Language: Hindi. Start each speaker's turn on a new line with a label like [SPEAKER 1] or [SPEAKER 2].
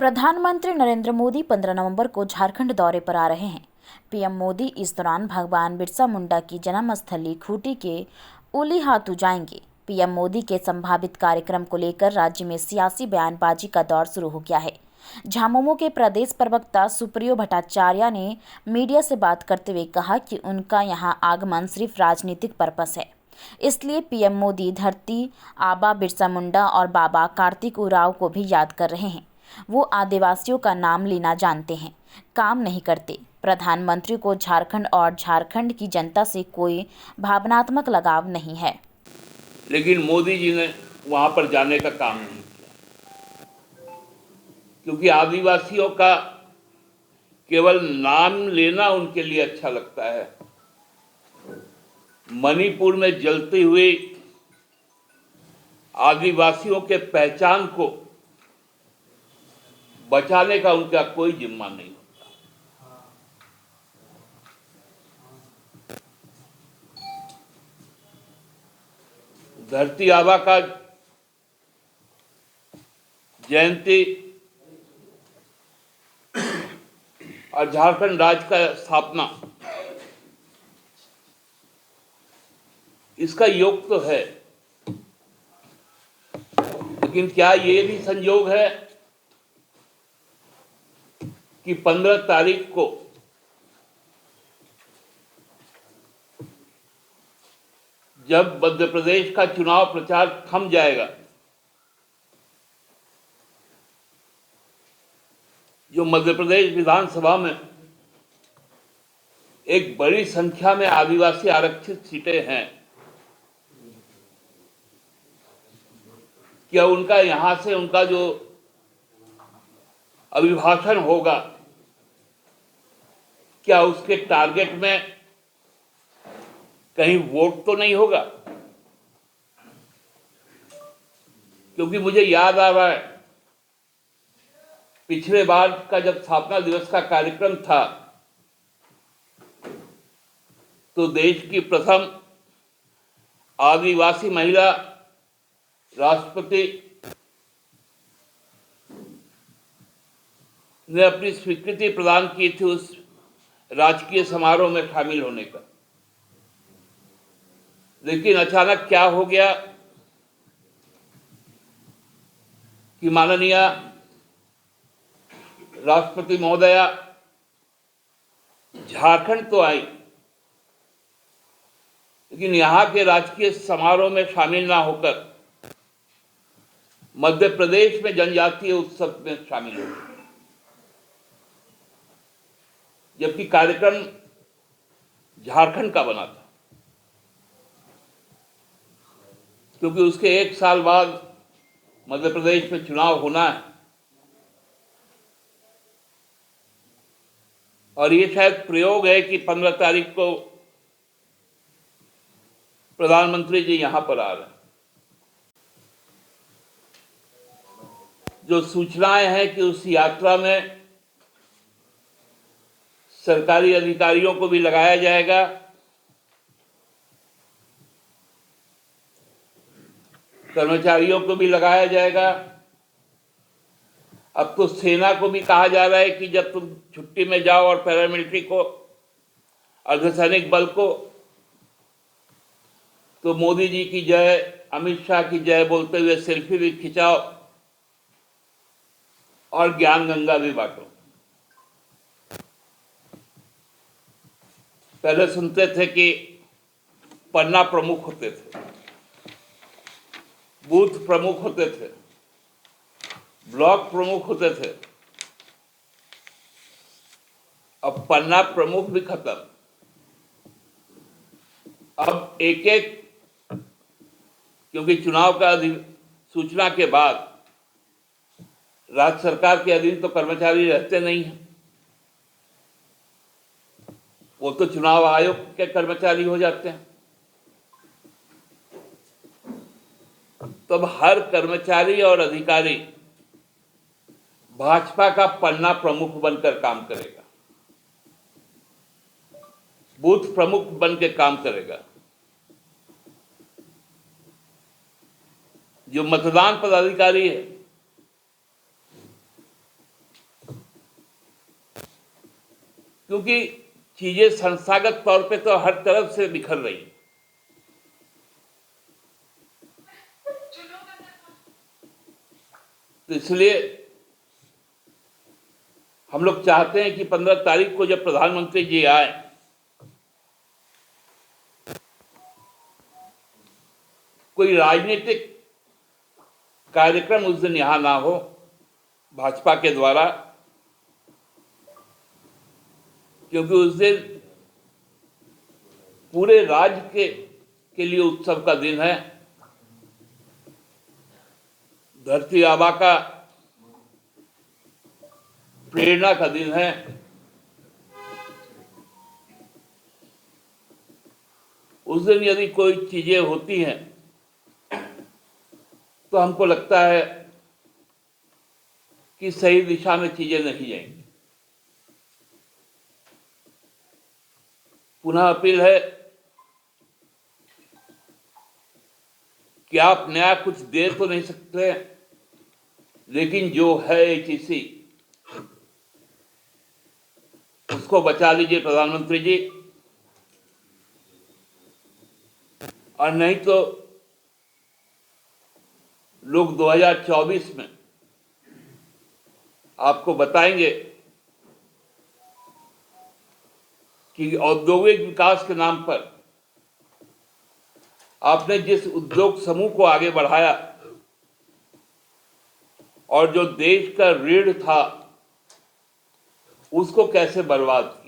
[SPEAKER 1] प्रधानमंत्री नरेंद्र मोदी 15 नवंबर को झारखंड दौरे पर आ रहे हैं। पीएम मोदी इस दौरान भगवान बिरसा मुंडा की जन्मस्थली खूंटी के उलीहातू जाएंगे। पीएम मोदी के संभावित कार्यक्रम को लेकर राज्य में सियासी बयानबाजी का दौर शुरू हो गया है। झामुमो के प्रदेश प्रवक्ता सुप्रियो भट्टाचार्य ने मीडिया से बात करते हुए कहा कि उनका यहां आगमन सिर्फ राजनीतिक पर्पस है, इसलिए पीएम मोदी धरती आबा बिरसा मुंडा और बाबा कार्तिक उरांव को भी याद कर रहे हैं। वो आदिवासियों का नाम लेना जानते हैं, काम नहीं करते। प्रधानमंत्री को झारखंड और झारखंड की जनता से कोई भावनात्मक लगाव नहीं है।
[SPEAKER 2] लेकिन मोदी जी ने वहां पर जाने का काम नहीं किया, क्योंकि आदिवासियों का केवल नाम लेना उनके लिए अच्छा लगता है। मणिपुर में जलती हुई आदिवासियों के पहचान को बचाने का उनका कोई जिम्मा नहीं होता। धरती आबा का जयंती और झारखंड राज्य का स्थापना, इसका योग तो है, लेकिन क्या ये भी संयोग है कि 15 तारीख को जब मध्य प्रदेश का चुनाव प्रचार थम जाएगा, जो मध्य प्रदेश विधानसभा में एक बड़ी संख्या में आदिवासी आरक्षित सीटें हैं, क्या उनका यहां से उनका जो अभिभाषण होगा, क्या उसके टारगेट में कहीं वोट तो नहीं होगा? क्योंकि मुझे याद आ रहा है, पिछले बार का जब स्थापना दिवस का कार्यक्रम था, तो देश की प्रथम आदिवासी महिला राष्ट्रपति ने अपनी स्वीकृति प्रदान की थी उस राजकीय समारोह में शामिल होने का। लेकिन अचानक क्या हो गया कि माननीय राष्ट्रपति महोदया झारखंड तो आई, लेकिन यहां के राजकीय समारोह में शामिल ना होकर मध्य प्रदेश में जनजातीय उत्सव में शामिल हो, जबकि कार्यक्रम झारखंड का बना था। क्योंकि उसके एक साल बाद मध्य प्रदेश में चुनाव होना है, और ये शायद प्रयोग है कि 15 तारीख को प्रधानमंत्री जी यहां पर आ रहे हैं। जो सूचनाएं हैं कि उस यात्रा में सरकारी अधिकारियों को भी लगाया जाएगा, कर्मचारियों को भी लगाया जाएगा। अब तो सेना को भी कहा जा रहा है कि जब तुम छुट्टी में जाओ और पैरामिलिट्री को, अर्धसैनिक बल को, तो मोदी जी की जय, अमित शाह की जय बोलते हुए सेल्फी भी खिंचाओ और ज्ञान गंगा भी बांटो। पहले सुनते थे कि पन्ना प्रमुख होते थे, बूथ प्रमुख होते थे, ब्लॉक प्रमुख होते थे। अब पन्ना प्रमुख भी खत्म। अब एक एक, क्योंकि चुनाव का सूचना के बाद राज्य सरकार के अधीन तो कर्मचारी रहते नहीं हैं, वो तो चुनाव आयोग के कर्मचारी हो जाते हैं। तो अब हर कर्मचारी और अधिकारी भाजपा का पन्ना प्रमुख बनकर काम करेगा, बूथ प्रमुख बनकर काम करेगा। जो मतदान पदाधिकारी है, क्योंकि चीजें संस्थागत तौर पे तो हर तरफ से बिखर रही हैं। तो इसलिए हम लोग चाहते हैं कि 15 तारीख को जब प्रधानमंत्री जी आए, कोई राजनीतिक कार्यक्रम उस दिन यहां ना हो भाजपा के द्वारा, क्योंकि उस दिन पूरे राज्य के लिए उत्सव का दिन है। धरती आबा का प्रेरणा का दिन है। उस दिन यदि कोई चीजें होती हैं तो हमको लगता है कि सही दिशा में चीजें नहीं जाएंगी। पुनः अपील है कि आप नया कुछ दे तो नहीं सकते, लेकिन जो है HEC उसको बचा लीजिए प्रधानमंत्री जी, और नहीं तो लोग 2024 में आपको बताएंगे कि औद्योगिक विकास के नाम पर आपने जिस उद्योग समूह को आगे बढ़ाया और जो देश का रीढ़ था उसको कैसे बर्बाद किया।